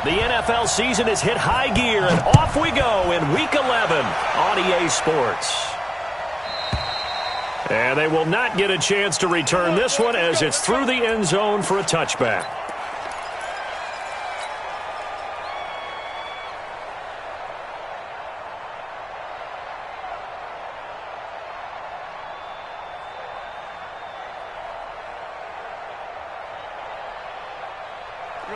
The NFL season has hit high gear, and off we go in Week 11 on EA Sports. And they will not get a chance to return this one as it's through the end zone for a touchback.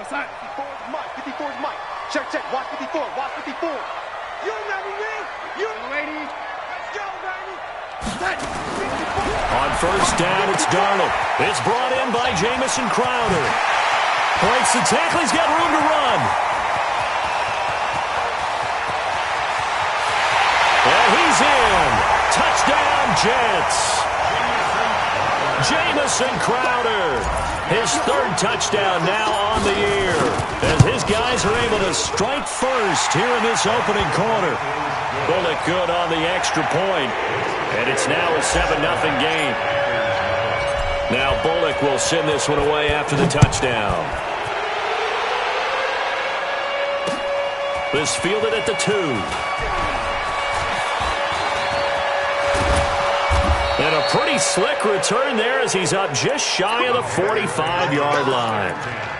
Outside. 54 is Mike. 54 is Mike. Check, check. Watch 54. Watch 54. You remember me? You lady. Let's go, baby. On first down, it's Darnold. It's brought in by Jamison Crowder. Breaks the tackle. He's got room to run. And he's in. Touchdown, Jets. Jamison Crowder. His third touchdown now on the year as his guys are able to strike first here in this opening quarter. Bullock good on the extra point, and it's now a 7-0 game. Now Bullock will send this one away after the touchdown. This fielded at the 2. And a pretty slick return there as he's up just shy of the 45-yard line.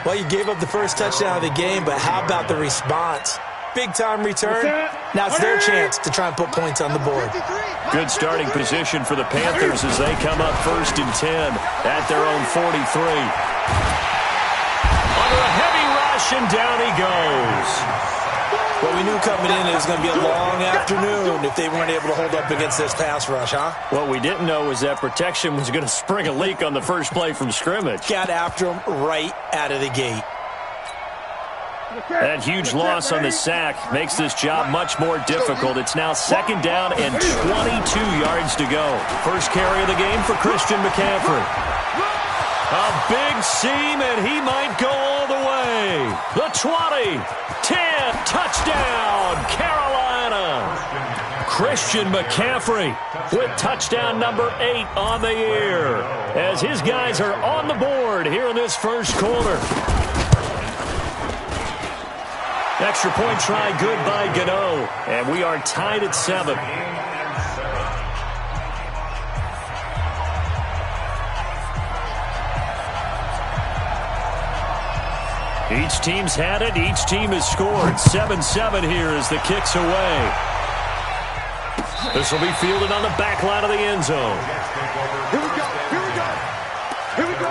Well, you gave up the first touchdown of the game, but how about the response? Big-time return. Now it's their chance to try and put points on the board. Good starting position for the Panthers as they come up first and 10 at their own 43. Under a heavy rush, and down he goes. Well, we knew coming in it was going to be a long afternoon if they weren't able to hold up against this pass rush, huh? What we didn't know was that protection was going to spring a leak on the first play from scrimmage. Got after him right out of the gate. That huge loss on the sack makes this job much more difficult. It's now second down and 22 yards to go. First carry of the game for Christian McCaffrey. A big seam, and he might go all the way. The 20, 10, touchdown, Carolina. Christian McCaffrey with touchdown number 8 on the year as his guys are on the board here in this first quarter. Extra point try good by Gano, and we are tied at 7. Each team's had it. Each team has scored. 7-7 here as the kick's away. This will be fielded on the back line of the end zone. Here we go. Here we go. Here we go.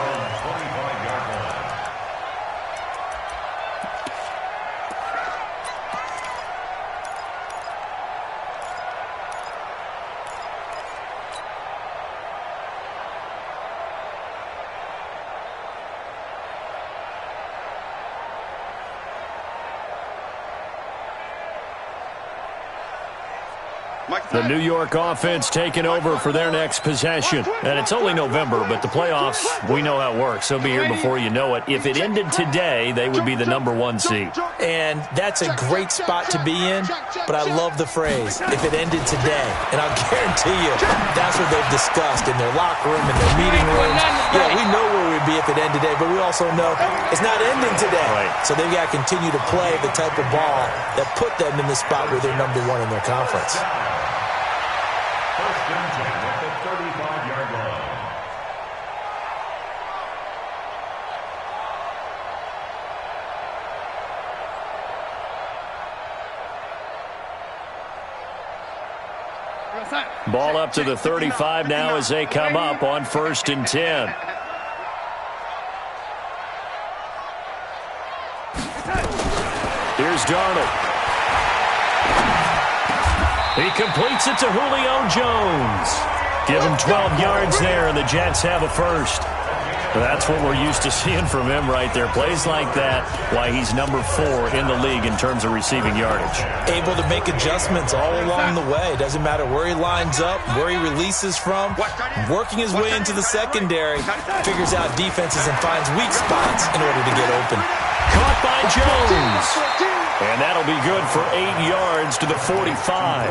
The New York offense taking over for their next possession. And it's only November, but the playoffs, we know how it works. They'll be here before you know it. If it ended today, they would be the number 1 seed. And that's a great spot to be in, but I love the phrase, if it ended today. And I'll guarantee you, that's what they've discussed in their locker room, in their meeting rooms. Yeah, we know where we'd be if it ended today, but we also know it's not ending today. Right. So they've got to continue to play the type of ball that put them in the spot where they're number 1 in their conference. First and 10 at the 35-yard line. Ball up to the 35 now as they come up on first and 10. Here's Darnold. He completes it to Julio Jones. Give him 12 yards there, and the Jets have a first. That's what we're used to seeing from him right there. Plays like that, why he's number 4 in the league in terms of receiving yardage. Able to make adjustments all along the way. Doesn't matter where he lines up, where he releases from. Working his way into the secondary. Figures out defenses and finds weak spots in order to get open. Caught by Jones. And that'll be good for 8 yards to the 45.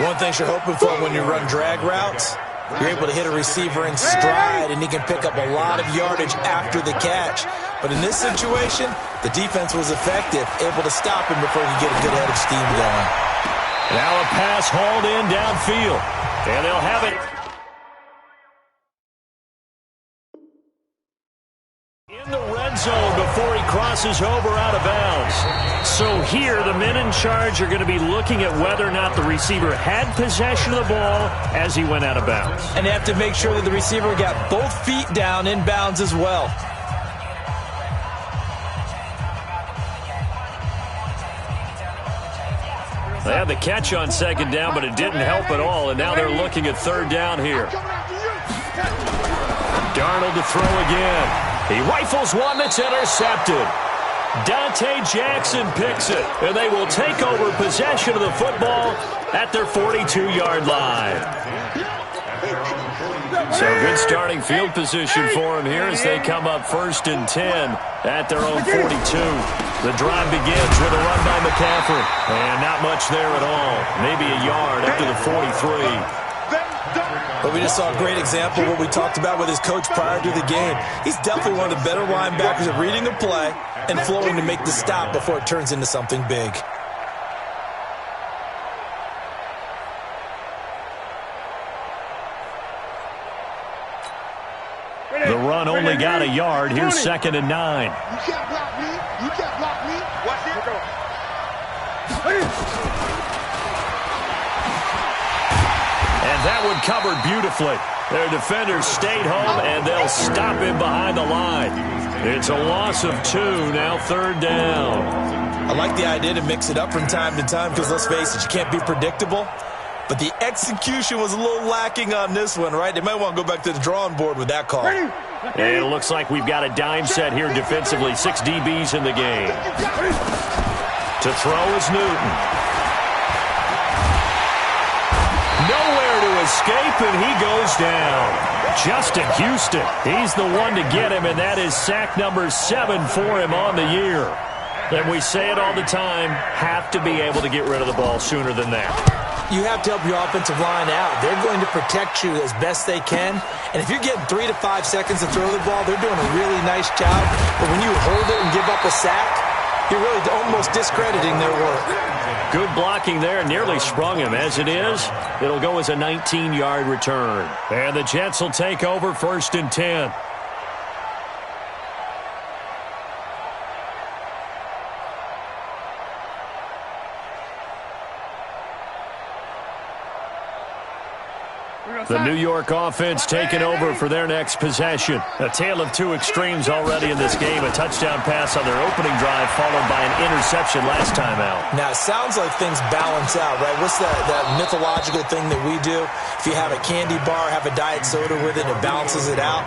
One thing you're hoping for when you run drag routes, you're able to hit a receiver in stride, and he can pick up a lot of yardage after the catch. But in this situation, the defense was effective, able to stop him before he could get a good head of steam going. Now a pass hauled in downfield. And they'll have it in the red zone before he crosses over out of bounds. So here, the men in charge are going to be looking at whether or not the receiver had possession of the ball as he went out of bounds. And they have to make sure that the receiver got both feet down in bounds as well. They had the catch on second down, but it didn't help at all, and now they're looking at third down here. Darnold to throw again. He rifles one that's intercepted. Dante Jackson picks it, and they will take over possession of the football at their 42-yard line. So good starting field position for them here as they come up 1st and 10 at their own 42. The drive begins with a run by McCaffrey, and not much there at all. Maybe a yard up to the 43. But we just saw a great example of what we talked about with his coach prior to the game. He's definitely one of the better linebackers at reading a play and flowing to make the stop before it turns into something big. The run only got a yard. Here's 2nd and 9. You can't block me. You can't block me. Watch it. And that one covered beautifully. Their defenders stayed home, and they'll stop him behind the line. It's a loss of 2, now 3rd down. I like the idea to mix it up from time to time because, let's face it, you can't be predictable. But the execution was a little lacking on this one, right? They might want to go back to the drawing board with that call. And it looks like we've got a dime set here defensively. 6 DBs in the game. To throw is Newton. Nowhere to escape, and he goes down. Justin Houston, he's the one to get him, and that is sack number 7 for him on the year. And we say it all the time, have to be able to get rid of the ball sooner than that. You have to help your offensive line out. They're going to protect you as best they can. And if you're getting 3 to 5 seconds to throw the ball, they're doing a really nice job. But when you hold it and give up a sack, you're really almost discrediting their work. Good blocking there. Nearly sprung him. As it is, it'll go as a 19-yard return. And the Jets will take over 1st and 10. The New York offense taking over for their next possession. A tale of 2 extremes already in this game. A touchdown pass on their opening drive followed by an interception last time out. Now, it sounds like things balance out, right? What's that mythological thing that we do? If you have a candy bar, have a diet soda with it, it balances it out.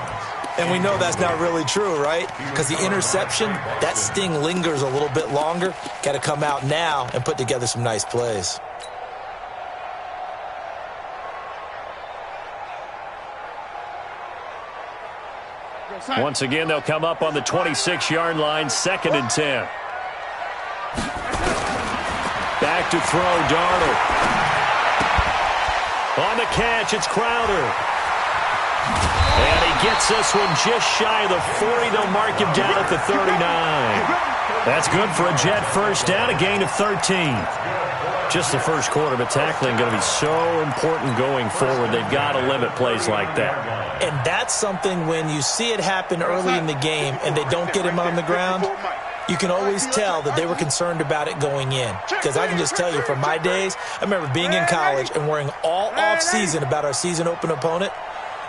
And we know that's not really true, right? Because the interception, that sting lingers a little bit longer. Got to come out now and put together some nice plays. Once again, they'll come up on the 26-yard line, 2nd and 10. Back to throw, Darnold. On the catch, it's Crowder. And he gets this one just shy of the 40. They'll mark him down at the 39. That's good for a Jet first down, a gain of 13. Just the first quarter, but tackling going to be so important going forward. They've got to limit plays like that. And that's something when you see it happen early in the game and they don't get him on the ground, you can always tell that they were concerned about it going in. Because I can just tell you from my days, I remember being in college and worrying all off-season about our season open opponent,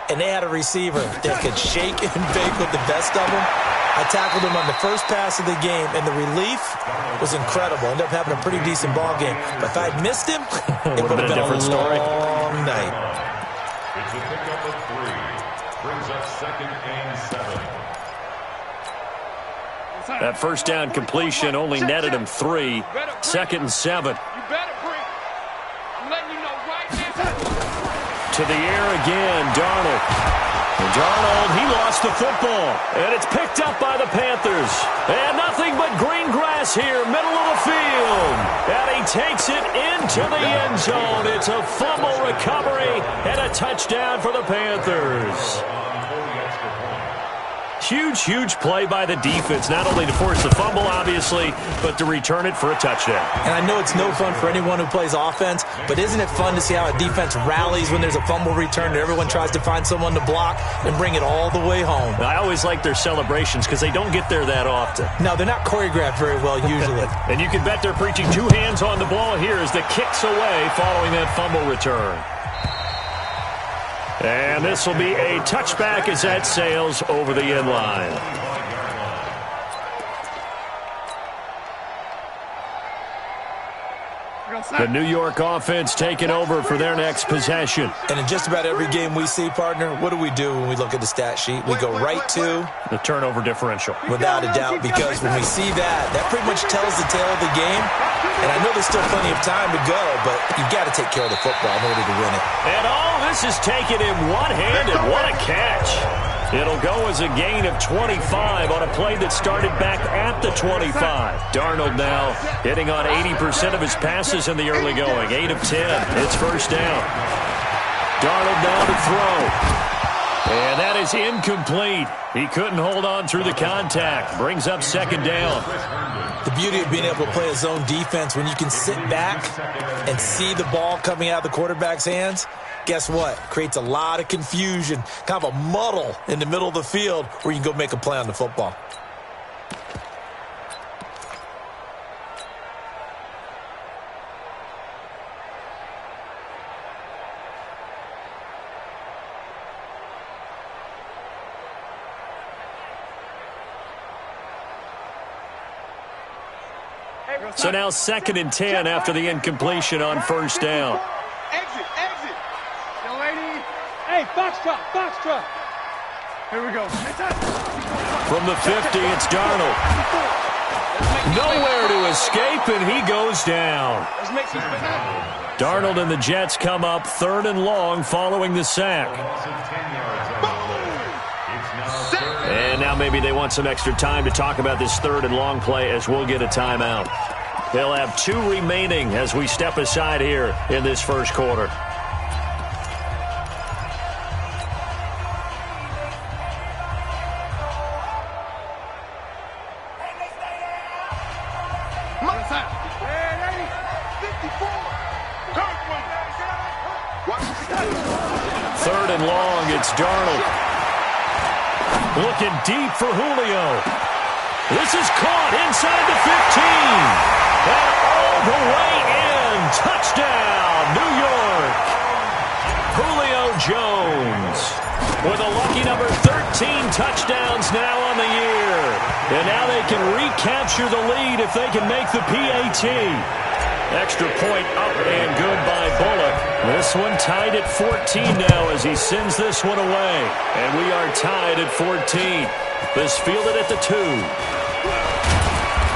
and they had a receiver that could shake and bake with the best of them. I tackled him on the first pass of the game, and the relief was incredible. Ended up having a pretty decent ball game. But if I'd missed him, it would have been a different story. Long night. It's a pickup of 3. Brings up 2nd and 7. That first down completion only netted him 3. 2nd and 7. You better bring. I'm letting you know right now. To the air again, Darnold. And Darnold, he lost the football. And it's picked up by the Panthers. And nothing but green grass here, middle of the field. And he takes it into the end zone. It's a fumble recovery and a touchdown for the Panthers. huge, huge play by the defense, not only to force the fumble, obviously, but to return it for a touchdown. And I know it's no fun for anyone who plays offense, but isn't it fun to see how a defense rallies when there's a fumble return and everyone tries to find someone to block and bring it all the way home? I always like their celebrations because they don't get there that often. No, they're not choreographed very well usually. And you can bet they're preaching two hands on the ball here as the kick's away following that fumble return. And this will be a touchback as that sails over the end line. The New York offense taking over for their next possession. And in just about every game we see, partner, what do we do when we look at the stat sheet? We go right to the turnover differential. Without a doubt, because when we see that pretty much tells the tale of the game. And I know there's still plenty of time to go, but you've got to take care of the football in order to win it. And all this is taken in one hand, and what a catch. It'll go as a gain of 25 on a play that started back at the 25. Darnold now hitting on 80% of his passes in the early going. 8 of 10. It's first down. Darnold now to throw. And that is incomplete. He couldn't hold on through the contact. Brings up second down. The beauty of being able to play a zone defense when you can sit back and see the ball coming out of the quarterback's hands, guess what? Creates a lot of confusion, kind of a muddle in the middle of the field where you can go make a play on the football. So now 2nd and 10 after the incompletion on first down. Exit. Young lady. Hey, foxtrot. Here we go. From the 50, it's Darnold. Nowhere to escape, and he goes down. Darnold and the Jets come up 3rd and long following the sack. And now maybe they want some extra time to talk about this 3rd and long play as we'll get a timeout. They'll have 2 remaining as we step aside here in this first quarter. Third and long, it's Darnold. Looking deep for Julio. This is caught inside the 15. And all the way in. Touchdown, New York. Julio Jones with a lucky number 13 touchdowns now on the year. And now they can recapture the lead if they can make the PAT. Extra point up and good by Bullock. This one tied at 14 now as he sends this one away. And we are tied at 14. This fielded at the 2.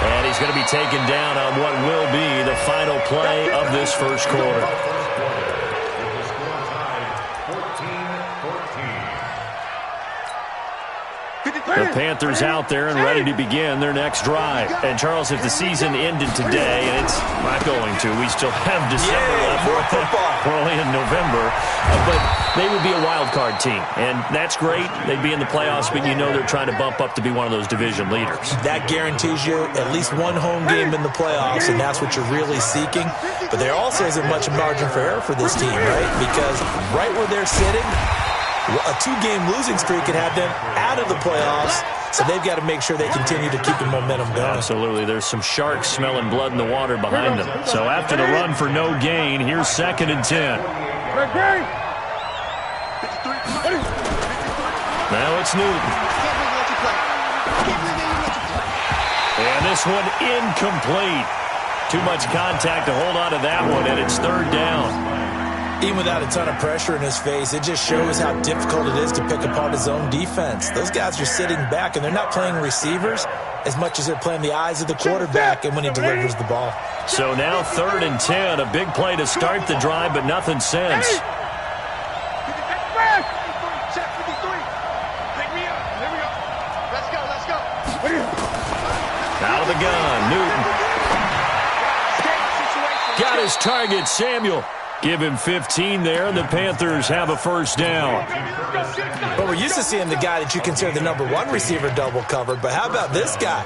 And he's going to be taken down on what will be the final play of this first quarter. The Panthers out there and ready to begin their next drive. And, Charles, if the season ended today, and it's not going to, we still have December left. More football. We're only in November. But they would be a wild card team. And that's great. They'd be in the playoffs, but you know they're trying to bump up to be one of those division leaders. That guarantees you at least one home game in the playoffs, and that's what you're really seeking. But there also isn't much margin for error for this team, right? Because right where they're sitting, a 2-game losing streak could have them out of the playoffs, so they've got to make sure they continue to keep the momentum going. Absolutely. There's some sharks smelling blood in the water behind them. So after the run for no gain, here's 2nd and 10. Now it's Newton. And this one incomplete. Too much contact to hold on to that one, and it's 3rd down. Even without a ton of pressure in his face, it just shows how difficult it is to pick apart his own defense. Those guys are sitting back, and they're not playing receivers as much as they're playing the eyes of the quarterback and when he delivers the ball. So now 3rd and 10, a big play to start the drive, but nothing since. Out of the gun, Newton. Got his target, Samuel. Give him 15 there, and the Panthers have a first down. Well, we're used to seeing the guy that you consider the number one receiver double covered, but how about this guy?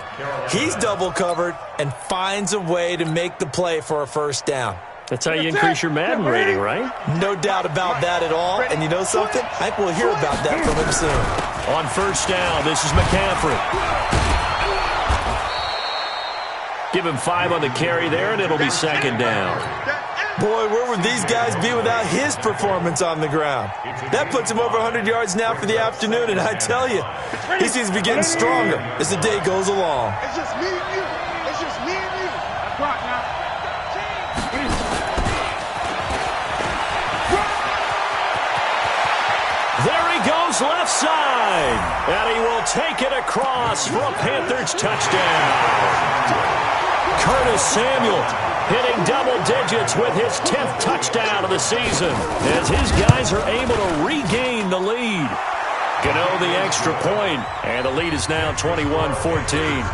He's double covered and finds a way to make the play for a first down. That's how you increase your Madden rating, right? No doubt about that at all. And you know something? I think we'll hear about that from him soon. On first down, this is McCaffrey. Give him 5 on the carry there, and it'll be second down. Boy, where would these guys be without his performance on the ground? That puts him over 100 yards now for the afternoon, and I tell you, he seems to be getting stronger as the day goes along. It's just me and you. It's just me and you. That's right now. There he goes left side, and he will take it across for a Panthers touchdown. Curtis Samuel hitting double digits with his 10th touchdown of the season as his guys are able to regain the lead. Gano the extra point, and the lead is now 21-14.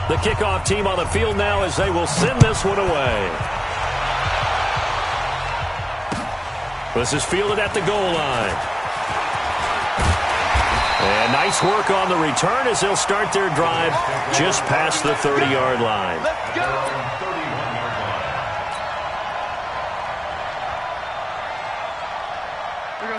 The kickoff team on the field now as they will send this one away. This is fielded at the goal line. And nice work on the return as they'll start their drive just past the 30-yard line. Let's go.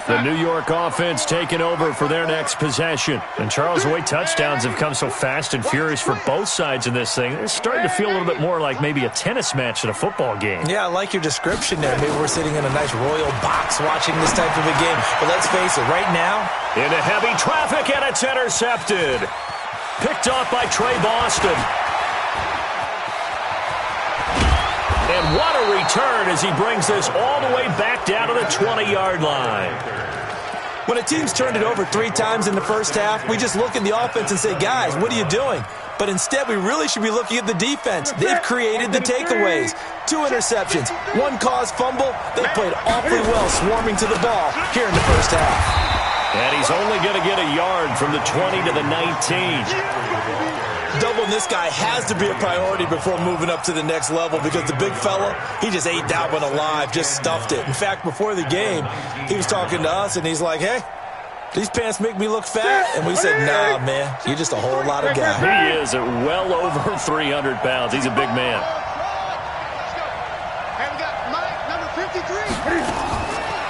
The New York offense taking over for their next possession. And Charles, the way touchdowns have come so fast and furious for both sides in this thing, it's starting to feel a little bit more like maybe a tennis match than a football game. Yeah, I like your description there. Maybe we're sitting in a nice royal box watching this type of a game. But let's face it, right now, into heavy traffic, and it's intercepted. Picked off by Trey Boston. And what a return as he brings this all the way back down to the 20-yard line. when a team's turned it over 3 times in the first half, we just look at the offense and say, guys, what are you doing? But instead, we really should be looking at the defense. They've created the takeaways. 2 interceptions, 1 caused fumble. They played awfully well swarming to the ball here in the first half. And he's only going to get a yard from the 20 to the 19. Doubling this guy has to be a priority before moving up to the next level because the big fella, he just ate that one alive, just stuffed it. In fact, before the game, he was talking to us, and he's like, hey, these pants make me look fat? And we said, nah, man, you're just a whole lot of guy. He is at well over 300 pounds. He's a big man. And we got Mike, number 53.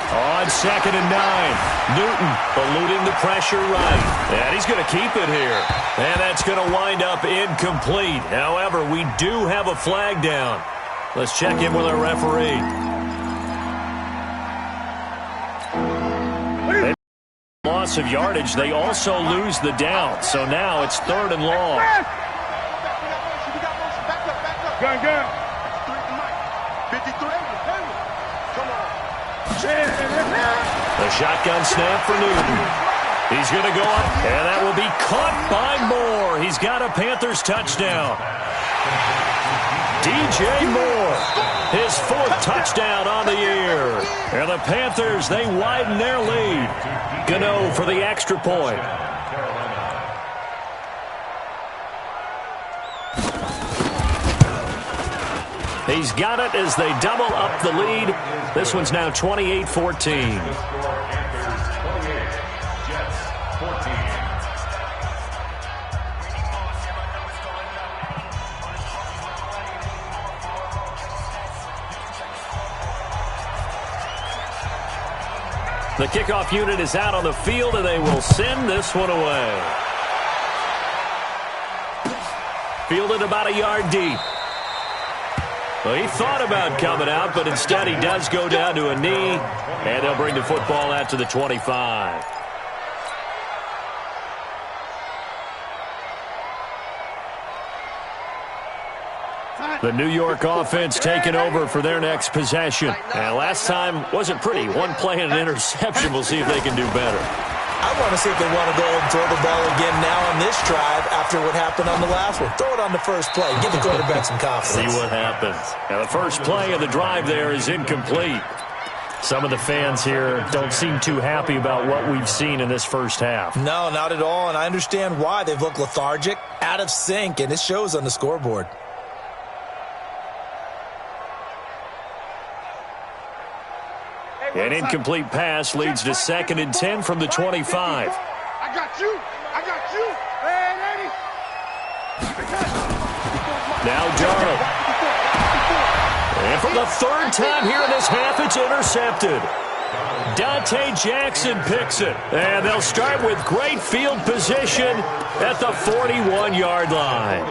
On 2nd and 9, Newton eluding the pressure right. And he's going to keep it here. And that's going to wind up incomplete. However, we do have a flag down. Let's check in with our referee. Loss of yardage, they also lose the down. So now it's 3rd and long. Back up. Gun. 53. Come on. The shotgun snap for Newton. He's going to go up, and that will be caught by Moore. He's got a Panthers touchdown. DJ Moore, his 4th touchdown on the year. And the Panthers, they widen their lead. Gano for the extra point. He's got it as they double up the lead. This one's now 28-14. The kickoff unit is out on the field, and they will send this one away. Fielded about a yard deep. Well, he thought about coming out, but instead he does go down to a knee, and they'll bring the football out to the 25. The New York offense taking over for their next possession. And last time wasn't pretty. 1 play and an interception. We'll see if they can do better. I want to see if they want to go ahead and throw the ball again now on this drive after what happened on the last one. Throw it on the first play. Give the quarterback some confidence. See what happens. Now, the first play of the drive there is incomplete. Some of the fans here don't seem too happy about what we've seen in this first half. No, not at all, and I understand why. They've looked lethargic, out of sync, and it shows on the scoreboard. An incomplete pass leads to 2nd and 10 from the 25. I got you. I got you. Hey, Now Darnold. And for the 3rd time here in this half, it's intercepted. Dante Jackson picks it. And they'll start with great field position at the 41-yard line.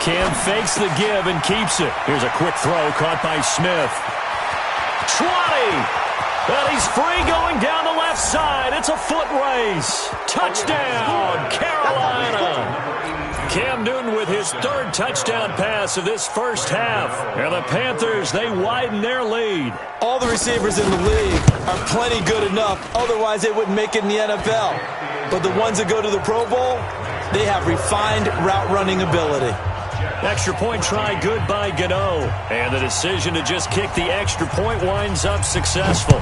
Cam fakes the give and keeps it. Here's a quick throw caught by Smith. 20! And he's free going down the left side. It's a foot race. Touchdown, Carolina! Cam Newton with his 3rd touchdown pass of this first half. And the Panthers, they widen their lead. All the receivers in the league are plenty good enough. Otherwise, they wouldn't make it in the NFL. But the ones that go to the Pro Bowl, they have refined route running ability. Extra point try good by Gano. And the decision to just kick the extra point winds up successful.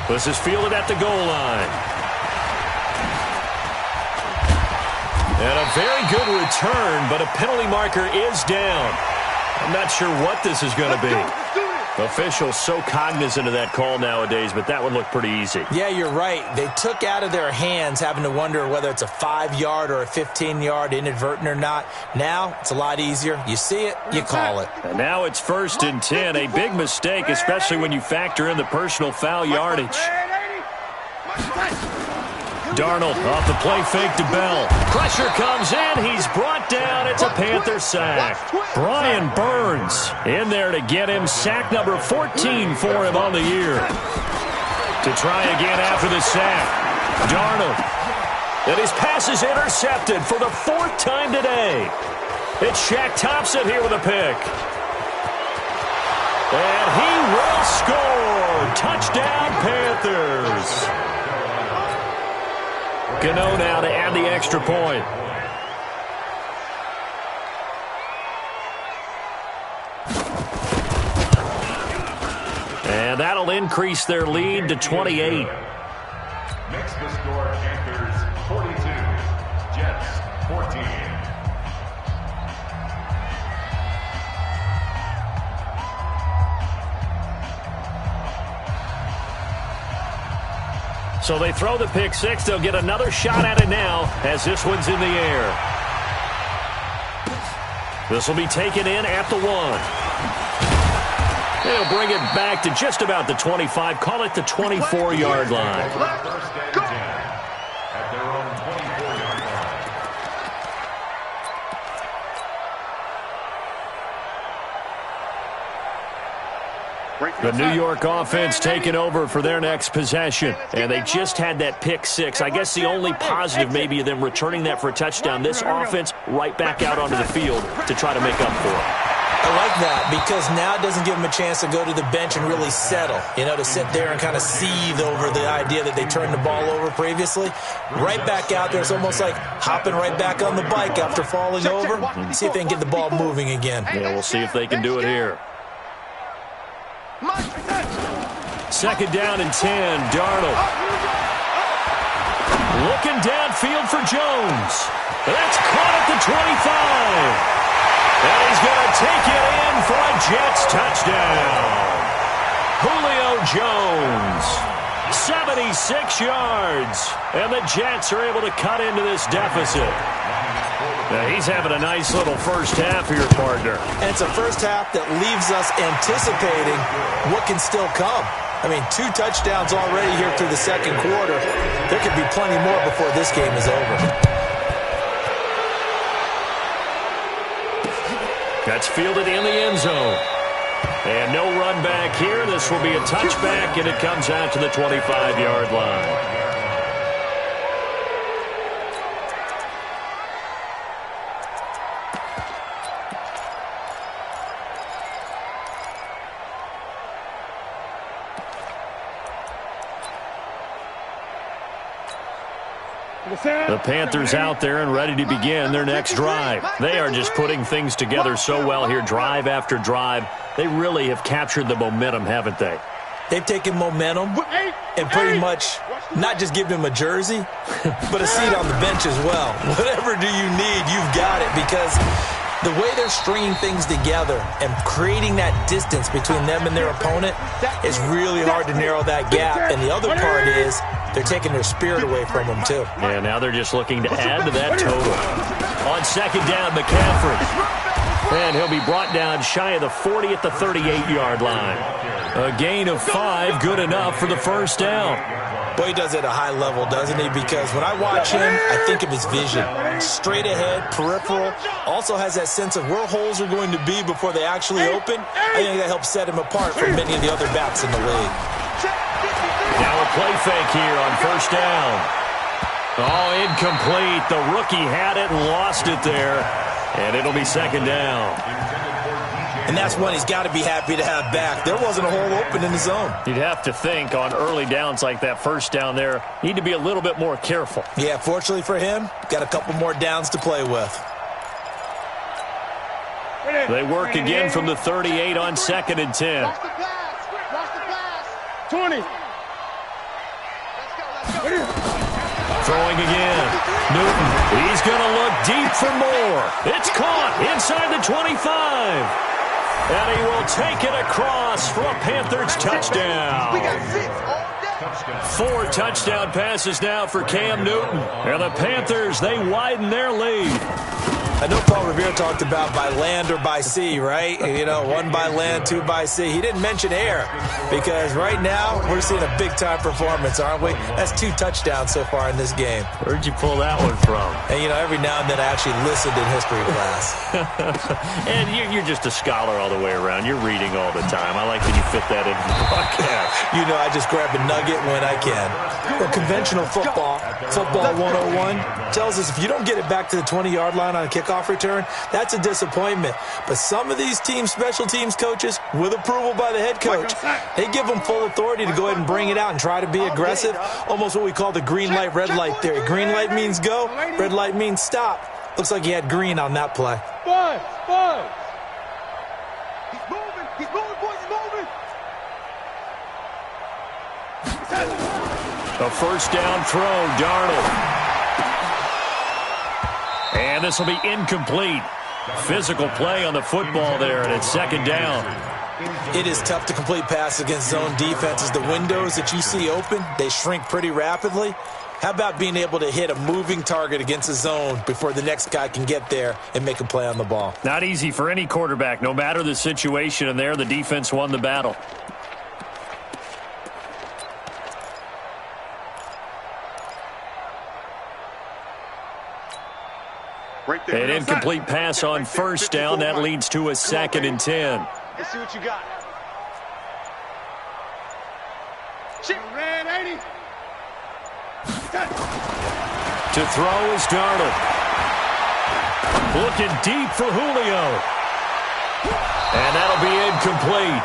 This is fielded at the goal line. And a very good return, but a penalty marker is down. I'm not sure what this is going to be. Officials so cognizant of that call nowadays, but that would look pretty easy. Yeah, you're right. They took out of their hands having to wonder whether it's a 5-yard or a 15-yard inadvertent or not. Now, it's a lot easier. You see it, you call it. And now it's 1st and 10. A big mistake, especially when you factor in the personal foul yardage. Darnold off the play fake to Bell. Pressure comes in. He's brought down. It's a Panther sack. Brian Burns in there to get him sack number 14 for him on the year. To try again after the sack. Darnold. And his pass is intercepted for the 4th time today. It's Shaq Thompson here with a pick. And he will score. Touchdown, Panthers. Gano now to add the extra point. And that'll increase their lead to 28. Makes the score Panthers 42, Jets 14. So they throw the pick six. They'll get another shot at it now as this one's in the air. This will be taken in at the 1. They'll bring it back to just about the 25. Call it the 24-yard line. First and 10 at their own 24-yard line. The New York offense taking over for their next possession. And they just had that pick six. I guess the only positive maybe of them returning that for a touchdown. This offense right back out onto the field to try to make up for it. I like that because now it doesn't give them a chance to go to the bench and really settle, to sit there and kind of seethe over the idea that they turned the ball over previously. Right back out there. It's almost like hopping right back on the bike after falling over. See if they can get the ball moving again. Yeah, we'll see if they can do it here. 2nd down and 10, Darnold. Looking downfield for Jones. That's caught at the 25. And he's going to take it in for a Jets touchdown. Julio Jones, 76 yards. And the Jets are able to cut into this deficit. Now he's having a nice little first half here, partner. And it's a first half that leaves us anticipating what can still come. I mean, 2 touchdowns already here through the second quarter. There could be plenty more before this game is over. That's fielded in the end zone. And no run back here. This will be a touchback, and it comes out to the 25-yard line. The Panthers out there and ready to begin their next drive. They are just putting things together so well here, drive after drive. They really have captured the momentum, haven't they? They've taken momentum and pretty much not just given him a jersey, but a seat on the bench as well. Whatever do you need, you've got it, because the way they're stringing things together and creating that distance between them and their opponent is really hard to narrow that gap. And the other part is they're taking their spirit away from them, too. Yeah, now they're just looking to add to that total. On second down, McCaffrey. And he'll be brought down shy of the 40 at the 38-yard line. A gain of 5, good enough for the first down. Boy, he does it at a high level, doesn't he? Because when I watch him, I think of his vision. Straight ahead, peripheral. Also has that sense of where holes are going to be before they actually open. I think that helps set him apart from many of the other backs in the league. Now a play fake here on first down. Oh, incomplete. The rookie had it and lost it there. And it'll be second down. And that's one he's got to be happy to have back. There wasn't a hole open in the zone. You'd have to think on early downs like that first down there, need to be a little bit more careful. Yeah, fortunately for him, got a couple more downs to play with. They work again from the 38 on second and 10. Watch the pass. Watch the pass. 20. Let's go. Throwing again. Newton, he's going to look deep for more. It's caught inside the 25. And he will take it across for a Panthers touchdown. We got 6 all day. 4 touchdown passes now for Cam Newton. And the Panthers, they widen their lead. I know Paul Revere talked about by land or by sea, right? You know, 1 by land, 2 by sea. He didn't mention air because right now we're seeing a big-time performance, aren't we? That's 2 touchdowns so far in this game. Where'd you pull that one from? And, you know, every now and then I actually listened in history class. And you're just a scholar all the way around. You're reading all the time. I like that you fit that into the broadcast. You know, I just grab a nugget when I can. Well, conventional football 101, tells us if you don't get it back to the 20-yard line on a kickoff return, that's a disappointment. But some of these teams, special teams coaches, with approval by the head coach, they give them full authority to go ahead and bring it out and try to be aggressive. Almost what we call the green light, red light theory. Green light means go, red light means stop. Looks like he had green on that play. Five. He's moving, boys, he's moving. A first down throw, Darnold. And this will be incomplete. Physical play on the football there, and it's second down. It is tough to complete passes against zone defenses. The windows that you see open, they shrink pretty rapidly. How about being able to hit a moving target against a zone before the next guy can get there and make a play on the ball? Not easy for any quarterback, no matter the situation, and there the defense won the battle. Right there. An incomplete pass on first down. That leads to a second and 10. Let's see what you got. Chip, red 80. To throw is Darnold. Looking deep for Julio. And that'll be incomplete.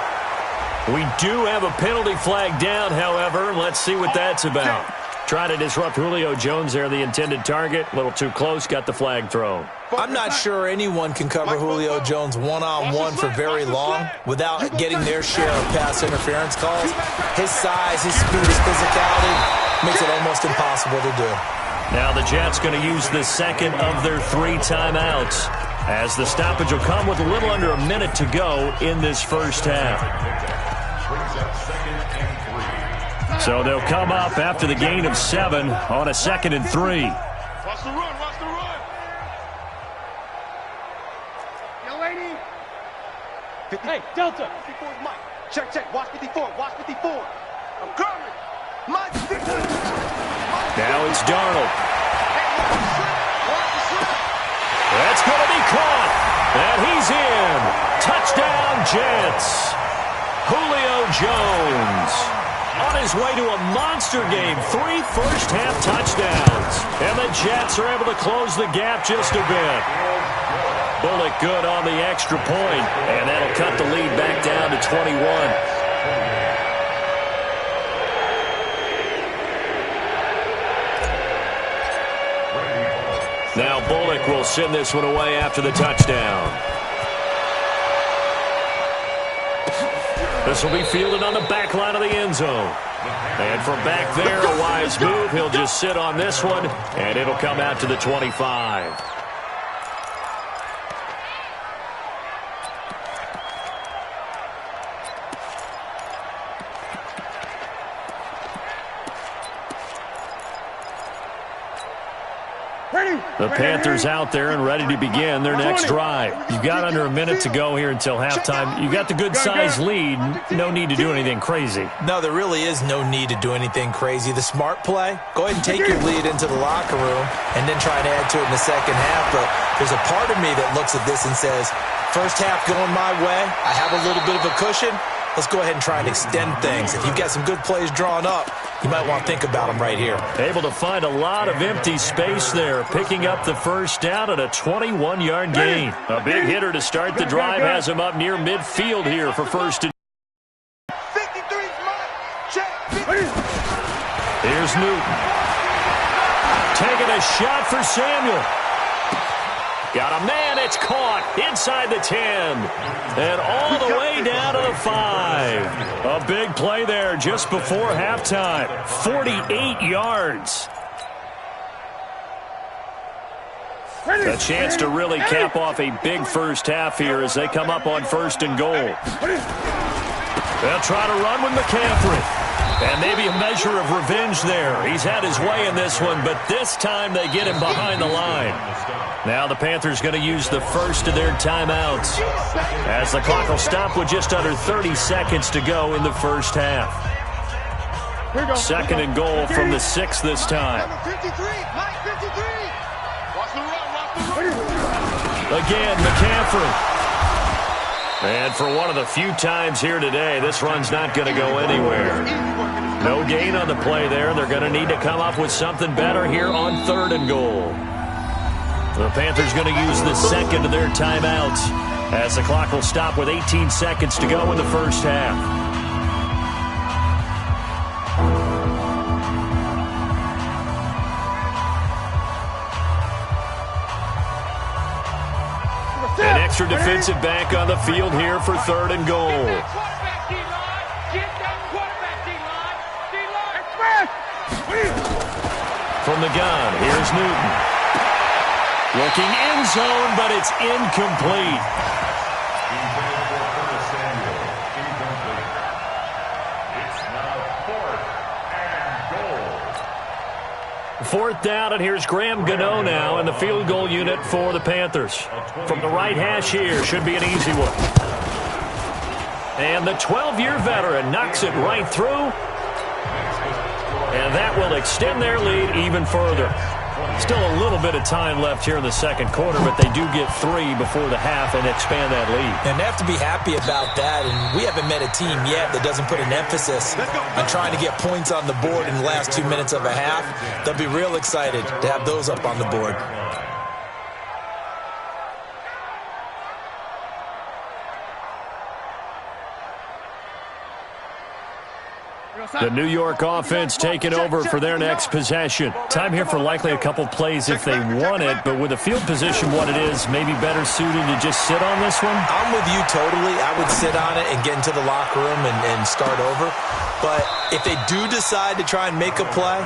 We do have a penalty flag down, however. Let's see what that's about. Trying to disrupt Julio Jones there, the intended target. A little too close, got the flag thrown. I'm not sure anyone can cover Julio Jones one-on-one for very long without getting their share of pass interference calls. His size, his speed, his physicality makes it almost impossible to do. Now the Jets going to use the second of their 3 timeouts, as the stoppage will come with a little under a minute to go in this first half. So they'll come up after the gain of 7 on a 2nd and 3. Watch the run, watch the run. Yo, lady. Hey, Delta. 54 is Mike. Check. Watch 54, watch 54. I'm coming. Mike 54. Now it's Darnold. That's going to be caught. And he's in. Touchdown, Jets. Julio Jones on his way to a monster game. 3 first-half touchdowns. And the Jets are able to close the gap just a bit. Bullock good on the extra point. And that'll cut the lead back down to 21. Now Bullock will send this one away after the touchdown. This will be fielded on the back line of the end zone. And from back there, a wise move. He'll just sit on this one, and it'll come out to the 25. The Panthers out there and ready to begin their next drive. You've got under a minute to go here until halftime. You've got the good-sized lead. No need to do anything crazy. No, there really is no need to do anything crazy. The smart play, go ahead and take your lead into the locker room and then try and add to it in the second half. But there's a part of me that looks at this and says, first half going my way, I have a little bit of a cushion. Let's go ahead and try and extend things. If you've got some good plays drawn up, you might want to think about them right here. Able to find a lot of empty space there, picking up the first down at a 21-yard gain. A big hitter to start the drive has him up near midfield here for first and 53, check. Here's Newton. Taking a shot for Samuel. Got a man, it's caught inside the 10. And all the way down to the 5. A big play there just before halftime. 48 yards. A chance to really cap off a big first half here as they come up on first and goal. They'll try to run with McCaffrey. And maybe a measure of revenge there. He's had his way in this one, but this time they get him behind the line. Now the Panthers going to use the first of their timeouts as the clock will stop with just under 30 seconds to go in the first half. Second and goal from the 6 this time. Again, McCaffrey. And for one of the few times here today, this run's not going to go anywhere. No gain on the play there. They're going to need to come up with something better here on third and goal. The Panthers going to use the second of their timeouts as the clock will stop with 18 seconds to go in the first half. An extra defensive back on the field here for third and goal. From the gun, here's Newton. Looking end zone, but it's incomplete. Fourth down, and here's Graham Gano now in the field goal unit for the Panthers. From the right hash here, should be an easy one. And the 12-year veteran knocks it right through. And that will extend their lead even further. Still a little bit of time left here in the second quarter, but they do get 3 before the half and expand that lead. And they have to be happy about that, and we haven't met a team yet that doesn't put an emphasis on trying to get points on the board in the last 2 minutes of a half. They'll be real excited to have those up on the board. The New York offense taking over for their next possession. Time here for likely a couple plays if they want it, but with the field position what it is, maybe better suited to just sit on this one? I'm with you totally. I would sit on it and get into the locker room and start over. But if they do decide to try and make a play,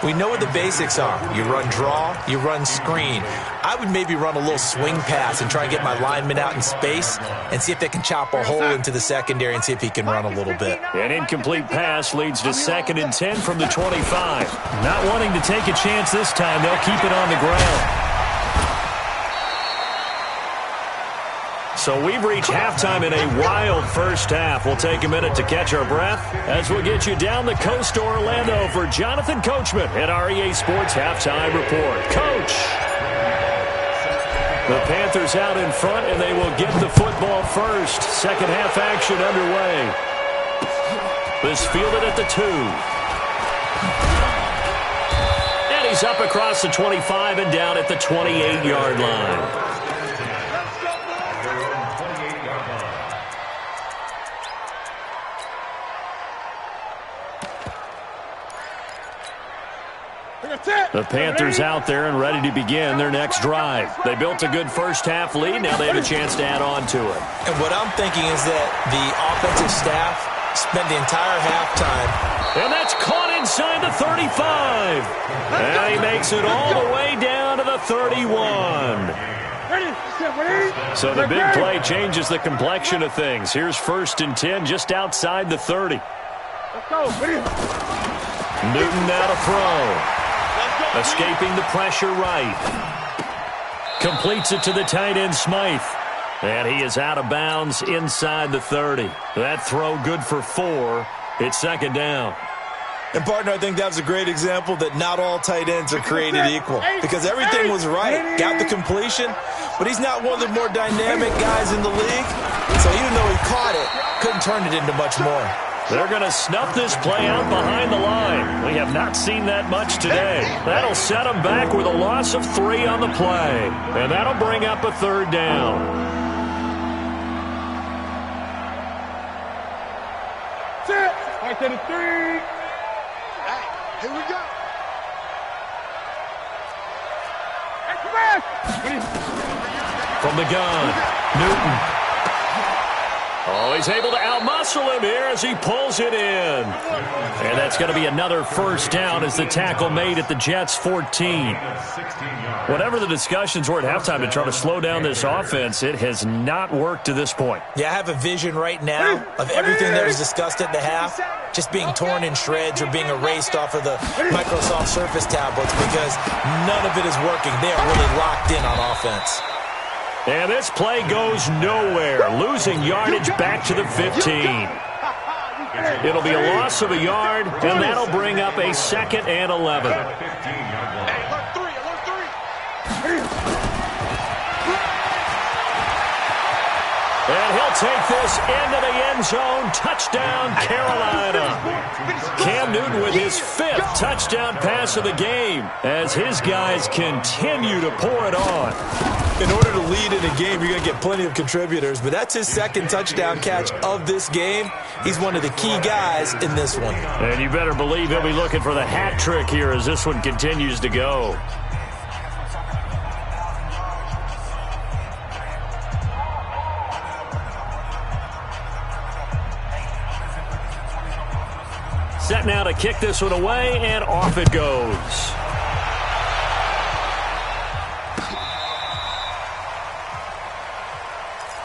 we know what the basics are. You run draw, you run screen. I would maybe run a little swing pass and try and get my lineman out in space and see if they can chop a hole into the secondary and see if he can run a little bit. An incomplete pass leads to second and 10 from the 25. Not wanting to take a chance this time, they'll keep it on the ground. So we've reached halftime in a wild first half. We'll take a minute to catch our breath as we'll get you down the coast to Orlando for Jonathan Coachman at our EA Sports Halftime Report. Coach! The Panthers out in front, and they will get the football first. Second half action underway. This fielded at the 2. And he's up across the 25 and down at the 28-yard line. The Panthers out there and ready to begin their next drive. They built a good first-half lead. Now they have a chance to add on to it. And what I'm thinking is that the offensive staff spent the entire halftime. And that's caught inside the 35. And he makes it all the way down to the 31. So the big play changes the complexion of things. Here's 1st and 10 just outside the 30. Newton now to throw. Escaping the pressure right. Completes it to the tight end, Smythe. And he is out of bounds inside the 30. That throw good for 4. It's 2nd down. And, partner, I think that was a great example that not all tight ends are created equal. Because everything was right. Got the completion. But he's not one of the more dynamic guys in the league. So even though he caught it, couldn't turn it into much more. They're going to snuff this play out behind the line. We have not seen that much today. That'll set them back with a loss of 3 on the play. And that'll bring up a 3rd down. I said a 3. Here we go. From the gun, Newton. Oh, he's able to outmuscle him here as he pulls it in. And that's going to be another 1st down as the tackle made at the Jets' 14. Whatever the discussions were at halftime to try to slow down this offense, it has not worked to this point. Yeah, I have a vision right now of everything that was discussed at the half just being torn in shreds or being erased off of the Microsoft Surface tablets because none of it is working. They are really locked in on offense. And this play goes nowhere, losing yardage back to the 15. It'll be a loss of a yard, and that'll bring up a 2nd and 11. And he'll take this into the end zone. Touchdown, Carolina. Cam Newton with his 5th touchdown pass of the game as his guys continue to pour it on. In order to lead in a game, you're going to get plenty of contributors, but that's his 2nd touchdown catch of this game. He's one of the key guys in this one. And you better believe he'll be looking for the hat trick here as this one continues to go. Set now to kick this one away, and off it goes.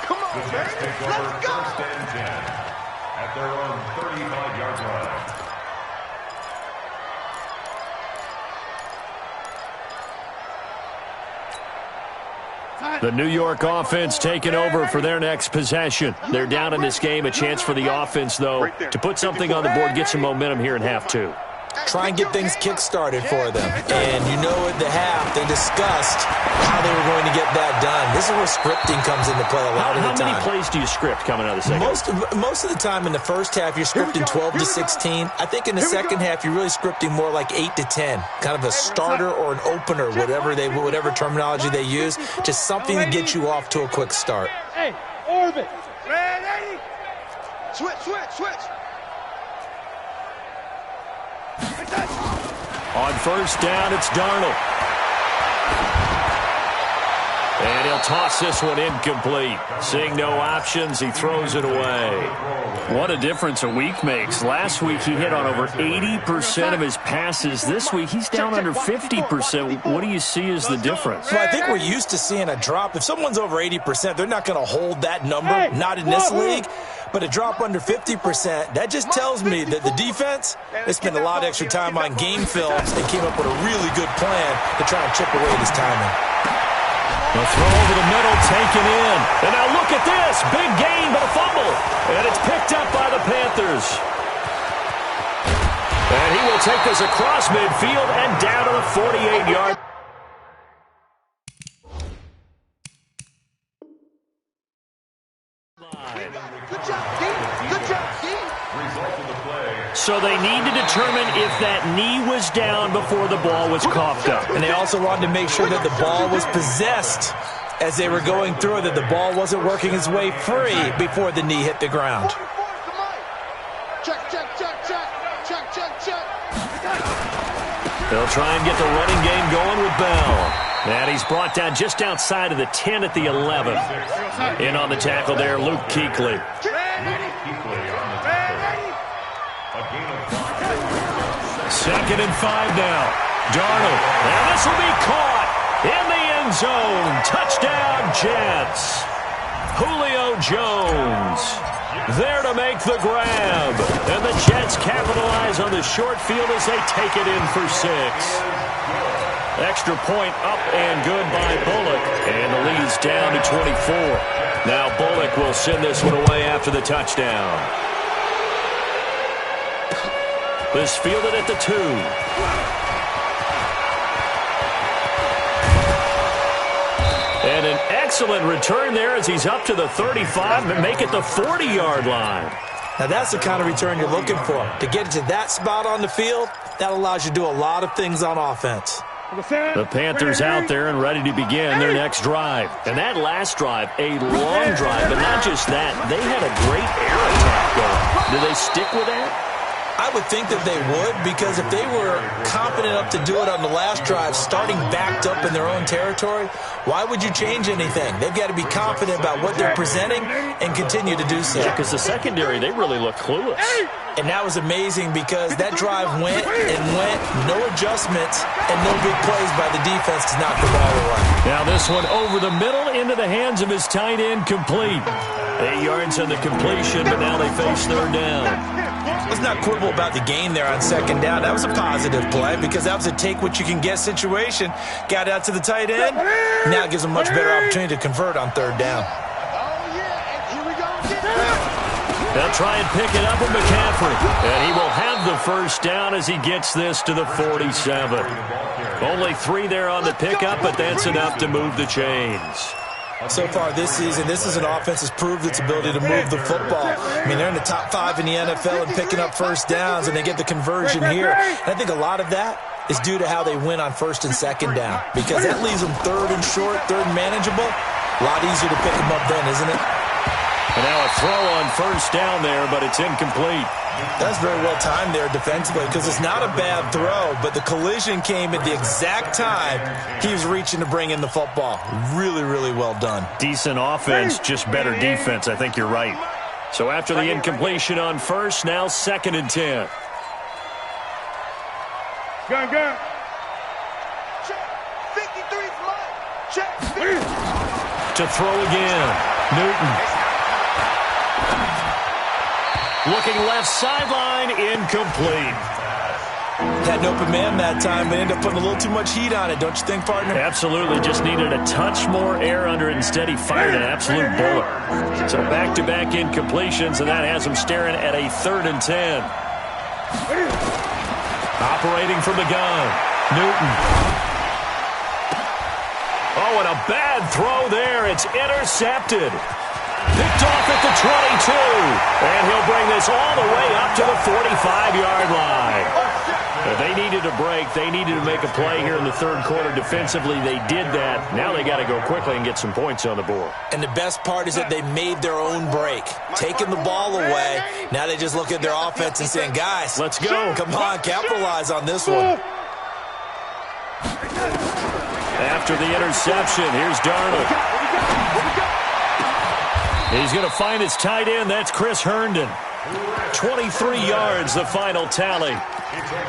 Come on, the Jets take over 1st and 10 at their own 35-yard line. The New York offense taking over for their next possession. They're down in this game. A chance for the offense, though, to put something on the board, get some momentum here in half 2. Try and get things kick-started for them. And you know at the half, they discussed how they were going to get that done. This is where scripting comes into play a lot of the time. How many plays do you script coming out of the second? Most of the time in the first half, you're scripting 12 to 16. I think in the second half, you're really scripting more like 8 to 10. Kind of a starter or an opener, whatever terminology they use. Just something to get you off to a quick start. Hey, orbit. Ready? Switch. On 1st down, it's Darnold. And he'll toss this one incomplete. Seeing no options, he throws it away. What a difference a week makes. Last week, he hit on over 80% of his passes. This week, he's down under 50%. What do you see as the difference? Well, I think we're used to seeing a drop. If someone's over 80%, they're not going to hold that number, not in this league. But a drop under 50%, that just tells me that the defense, they spent a lot of extra time on game films and came up with a really good plan to try and chip away at his timing. The throw over the middle, taken in. And now look at this. Big gain, but a fumble. And it's picked up by the Panthers. And he will take this across midfield and down to the 48-yard. So they need to determine if that knee was down before the ball was coughed up. And they also wanted to make sure that the ball was possessed as they were going through it, that the ball wasn't working its way free before the knee hit the ground. They'll try and get the running game going with Bell. And he's brought down just outside of the 10 at the 11. In on the tackle there, Luke Kuechly. Second and 5 now. Darnold. And this will be caught in the end zone. Touchdown, Jets. Julio Jones there to make the grab. And the Jets capitalize on the short field as they take it in for 6. Extra point up and good by Bullock. And the lead's down to 24. Now Bullock will send this one away after the touchdown. This fielded at the 2. And an excellent return there as he's up to the 35 and make it the 40-yard line. Now that's the kind of return you're looking for. To get to that spot on the field, that allows you to do a lot of things on offense. The Panthers out there and ready to begin their next drive. And that last drive, a long drive, but not just that. They had a great air attack going. Do they stick with that? I would think that they would, because if they were confident enough to do it on the last drive, starting backed up in their own territory, why would you change anything? They've got to be confident about what they're presenting and continue to do so. Yeah, because the secondary, they really look clueless. And that was amazing because that drive went and went, no adjustments, and no big plays by the defense to knock the ball away. Now this one over the middle into the hands of his tight end, complete. 8 yards on the completion, but now they face third down. Let's not quibble about the gain there on second down. That was a positive play because that was a take-what-you-can-get situation. Got out to the tight end. Now it gives them a much better opportunity to convert on third down. They'll try and pick it up with McCaffrey. And he will have the first down as he gets this to the 47. Only 3 there on the pickup, but that's enough to move the chains. So far this season, this is an offense that's proved its ability to move the football. I mean, they're in the top 5 in the NFL and picking up first downs, and they get the conversion here. And I think a lot of that is due to how they win on first and second down, because that leaves them third and short, third and manageable. A lot easier to pick them up then, isn't it? And now a throw on first down there, but it's incomplete. That's very well timed there defensively, because it's not a bad throw, but the collision came at the exact time he was reaching to bring in the football. Really, really well done. Decent offense, just better defense. I think you're right. So after the incompletion on first, now second and 10. Go. Check. 53's mine. Check. To throw again. Newton. Looking left sideline, incomplete. Had an open man that time, but ended up putting a little too much heat on it, don't you think, partner? Absolutely. Just needed a touch more air under it. Instead, he fired an absolute bullet. So back-to-back incompletions, and that has him staring at a 3rd and 10. Operating from the gun. Newton. Oh, and a bad throw there. It's intercepted. Picked off at the 22. And he'll bring this all the way up to the 45-yard line. They needed a break. They needed to make a play here in the third quarter defensively. They did that. Now they got to go quickly and get some points on the board. And the best part is that they made their own break. Taking the ball away. Now they just look at their offense and saying, guys, let's go. Come on, capitalize on this one. After the interception, here's Darnold. He's going to find his tight end. That's Chris Herndon. 23 yards, the final tally.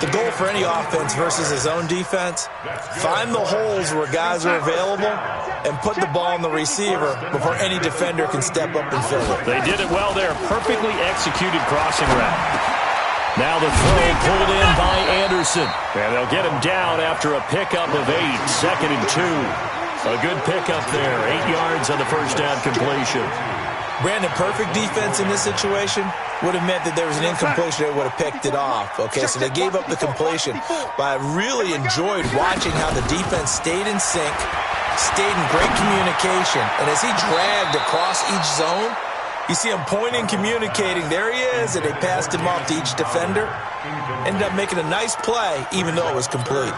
The goal for any offense versus his own defense, find the holes where guys are available and put the ball on the receiver before any defender can step up and fill it. They did it well there. Perfectly executed crossing route. Now the throw pulled in by Anderson. And they'll get him down after a pickup of 8. 2nd and 2. A good pickup there. 8 yards on the first down completion. Brandon, perfect defense in this situation would have meant that there was an incompletion. They would have picked it off. Okay, so they gave up the completion. But I really enjoyed watching how the defense stayed in sync, stayed in great communication. And as he dragged across each zone, you see him pointing, communicating. There he is, and they passed him off to each defender. Ended up making a nice play, even though it was complete.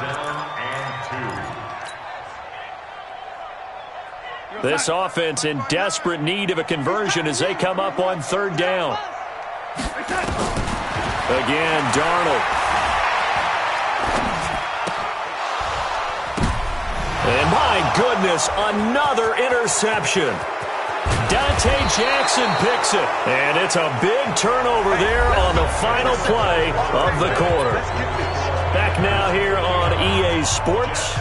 This offense in desperate need of a conversion as they come up on 3rd down. Again, Darnold. goodness, another interception. Dante Jackson picks it, and it's a big turnover there on the final play of the quarter. Back now here on EA Sports.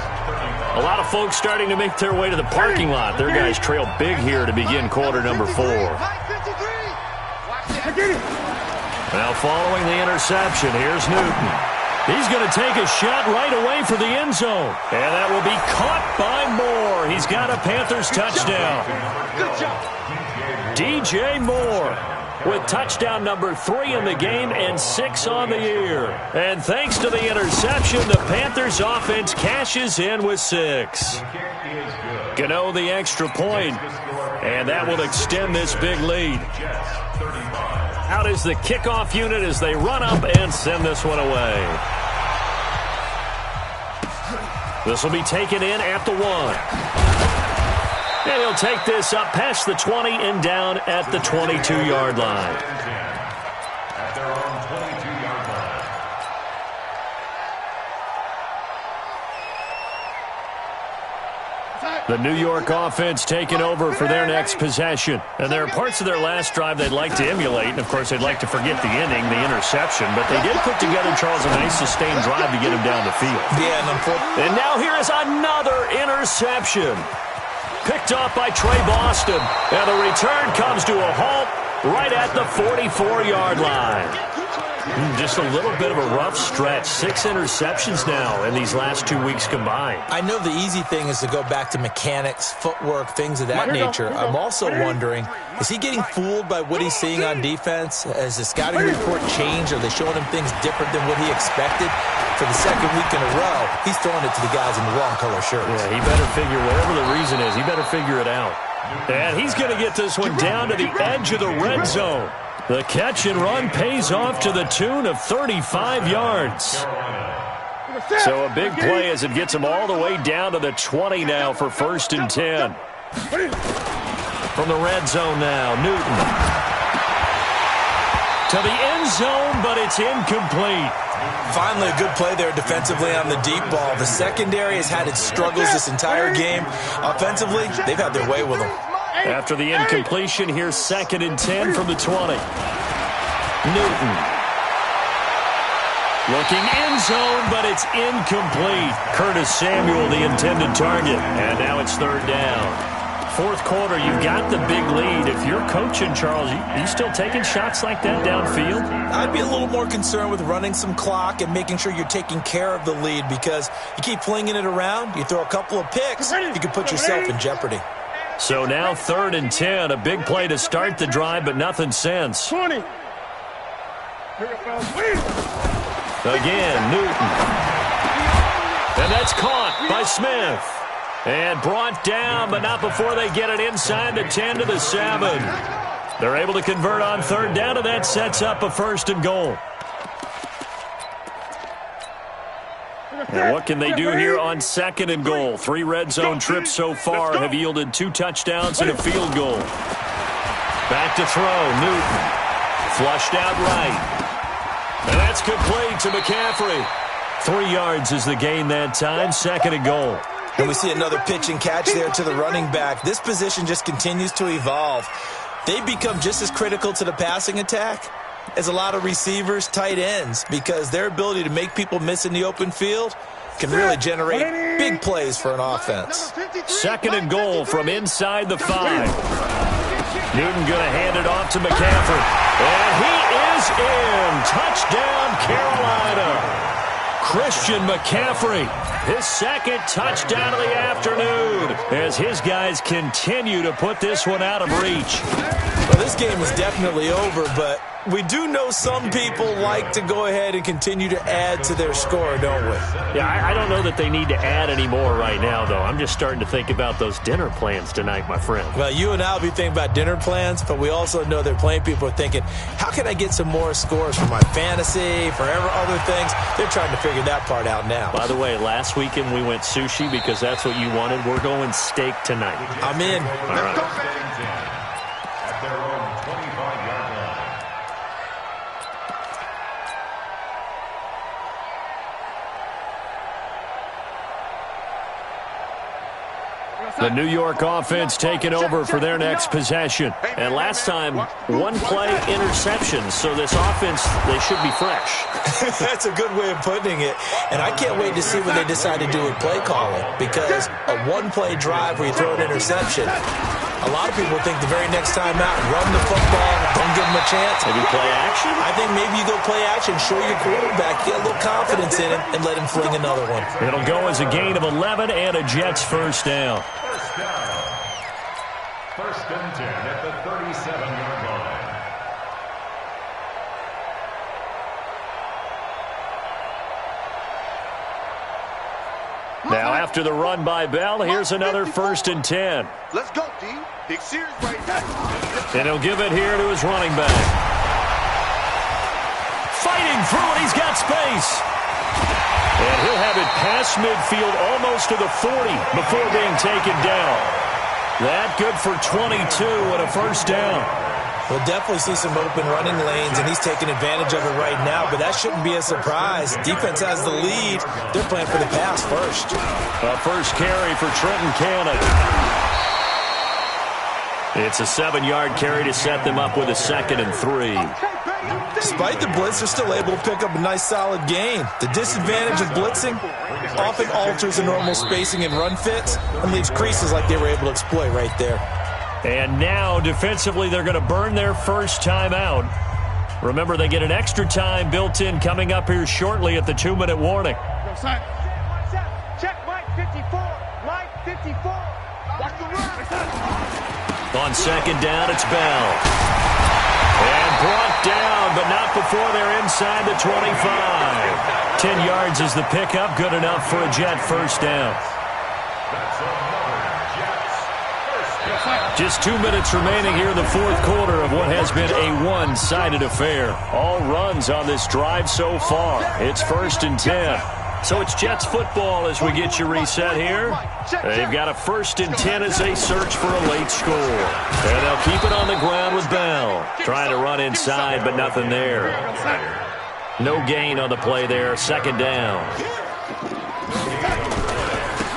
A lot of folks starting to make their way to the parking lot. Their guys trail big here to begin quarter number 4. Now following the interception, here's Newton. He's going to take a shot right away for the end zone. And that will be caught by Moore. He's got a Panthers touchdown. Good job. DJ Moore with touchdown number 3 in the game and 6 on the year. And thanks to the interception, the Panthers offense cashes in with 6. Gano the extra point, and that will extend this big lead. Out is the kickoff unit as they run up and send this one away. This will be taken in at the 1. And he'll take this up past the 20 and down at the 22-yard line. At their own 22-yard line. The New York offense taking over for their next possession. And there are parts of their last drive they'd like to emulate. And, of course, they'd like to forget the inning, the interception. But they did put together, Charles, a nice sustained drive to get him down the field. Yeah, and now here is another interception. Picked off by Trey Boston. And the return comes to a halt right at the 44-yard line. Just a little bit of a rough stretch. 6 interceptions now in these last 2 weeks combined. I know the easy thing is to go back to mechanics, footwork, things of that nature. I'm also wondering, is he getting fooled by what he's seeing on defense? Has the scouting report changed? Are they showing him things different than what he expected? For the second week in a row, he's throwing it to the guys in the wrong color shirts. Yeah, he better figure, whatever the reason is, he better figure it out. And he's going to get this one down to the edge of the red zone. The catch and run pays off to the tune of 35 yards. So a big play as it gets him all the way down to the 20 now for 1st and 10. From the red zone now, Newton. To the end zone, but it's incomplete. Finally, a good play there defensively on the deep ball. The secondary has had its struggles this entire game. Offensively, they've had their way with them. After the incompletion, here's 2nd and 10 from the 20. Newton. Looking end zone, but it's incomplete. Curtis Samuel, the intended target. And now it's 3rd down. 4th quarter, you've got the big lead. If you're coaching, Charles, you still taking shots like that downfield? I'd be a little more concerned with running some clock and making sure you're taking care of the lead, because you keep flinging it around, you throw a couple of picks, you can put yourself in jeopardy. So now 3rd and 10, a big play to start the drive, but nothing since. 20. Again, Newton. And that's caught by Smith. And brought down, but not before they get it inside the 10 to the 7. They're able to convert on 3rd down, and that sets up a 1st and goal. And what can they do here on 2nd and goal? 3 red zone trips so far have yielded 2 touchdowns and a field goal. Back to throw, Newton. Flushed out right. And that's complete to McCaffrey. 3 yards is the gain that time, 2nd and goal. And we see another pitch and catch there to the running back. This position just continues to evolve. They become just as critical to the passing attack as a lot of receivers, tight ends, because their ability to make people miss in the open field can really generate big plays for an offense. 2nd and goal from inside the 5. Newton going to hand it off to McCaffrey. And he is in. Touchdown, Carolina. Christian McCaffrey, his 2nd touchdown of the afternoon, as his guys continue to put this one out of reach. Well, this game is definitely over, but we do know some people like to go ahead and continue to add to their score, don't we? Yeah, I don't know that they need to add any more right now, though. I'm just starting to think about those dinner plans tonight, my friend. Well, you and I will be thinking about dinner plans, but we also know that plenty of people are thinking, how can I get some more scores for my fantasy, for other things? They're trying to figure that part out now. By the way, last weekend we went sushi because that's what you wanted. We're going steak tonight. I'm in. All right. At their own 25-yard line. The New York offense taking over for their next possession. And last time, one play interception. So this offense, they should be fresh. That's a good way of putting it. And I can't wait to see what they decide to do with play calling. Because a one-play drive where you throw an interception, a lot of people think the very next time out, run the football, don't give them a chance. Maybe play action? I think maybe you go play action, show your quarterback, get a little confidence in it, and let him fling another one. It'll go as a gain of 11 and a Jets first down. First and 10 at the 37-yard line. Now after the run by Bell, here's another first and 10. Let's go, D. Big series right now. And he'll give it here to his running back. Fighting through it, he's got space. And he'll have it past midfield almost to the 40 before being taken down. That good for 22 and a first down. We'll definitely see some open running lanes, and he's taking advantage of it right now, but that shouldn't be a surprise. Defense has the lead. They're playing for the pass first. A first carry for Trenton Cannon. It's a 7-yard carry to set them up with a 2nd and 3. Despite the blitz, they're still able to pick up a nice, solid gain. The disadvantage of blitzing often alters the normal spacing and run fits and leaves creases like they were able to exploit right there. And now, defensively, they're going to burn their first time out. Remember, they get an extra time built in coming up here shortly at the 2-minute warning. Check Mike 54. Mike 54. Watch the run. On second down, it's Bell. And brought down, but not before they're inside the 25. 10 yards is the pickup, good enough for a Jet first down. Just 2 minutes remaining here in the fourth quarter of what has been a one-sided affair. All runs on this drive so far. It's first and 10. So it's Jets football as we get you reset here. They've got a first and 10 as they search for a late score. And they'll keep it on the ground with Bell. Trying to run inside, but nothing there. No gain on the play there. Second down.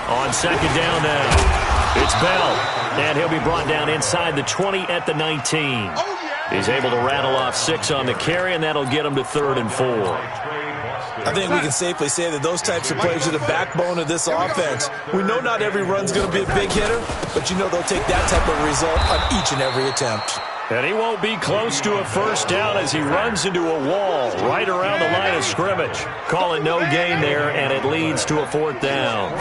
On second down now, it's Bell. And he'll be brought down inside the 20 at the 19. He's able to rattle off 6 on the carry, and that'll get him to 3rd and 4. I think we can safely say that those types of plays are the backbone of this offense. We know not every run's going to be a big hitter, but you know they'll take that type of result on each and every attempt. And he won't be close to a first down as he runs into a wall right around the line of scrimmage. Call it no gain there, and it leads to a 4th down.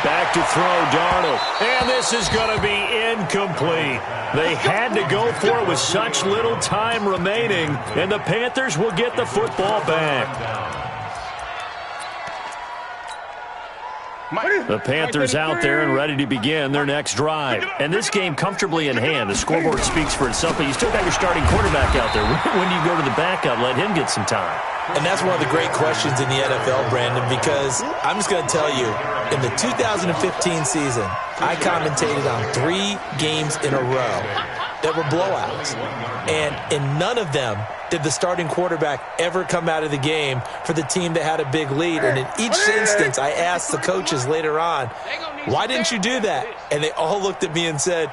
Back to throw, Darnold. And this is going to be incomplete. They had to go for it with such little time remaining, and the Panthers will get the football back. The Panthers out there and ready to begin their next drive. And this game comfortably in hand. The scoreboard speaks for itself, but you still got your starting quarterback out there. When do you go to the backup, let him get some time? And that's one of the great questions in the NFL, Brandon, because I'm just going to tell you, in the 2015 season, I commentated on 3 games in a row that were blowouts. And in none of them did the starting quarterback ever come out of the game for the team that had a big lead. And in each instance, I asked the coaches later on, why didn't you do that? And they all looked at me and said,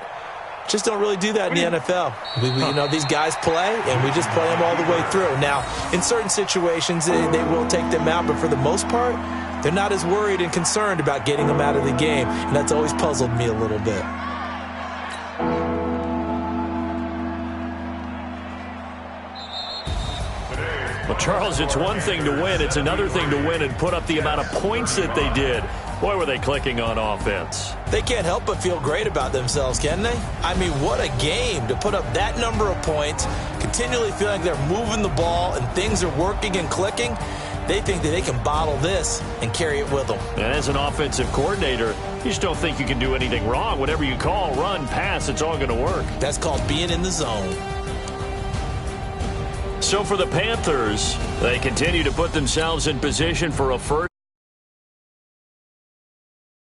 just don't really do that in the NFL. You know, these guys play, and we just play them all the way through. Now, in certain situations, they will take them out, but for the most part, they're not as worried and concerned about getting them out of the game, and that's always puzzled me a little bit. Well, Charles, it's one thing to win. It's another thing to win and put up the amount of points that they did. Boy, were they clicking on offense. They can't help but feel great about themselves, can they? I mean, what a game to put up that number of points, continually feeling like they're moving the ball and things are working and clicking. They think that they can bottle this and carry it with them. And as an offensive coordinator, you just don't think you can do anything wrong. Whatever you call, run, pass, it's all going to work. That's called being in the zone. So for the Panthers, they continue to put themselves in position for a first.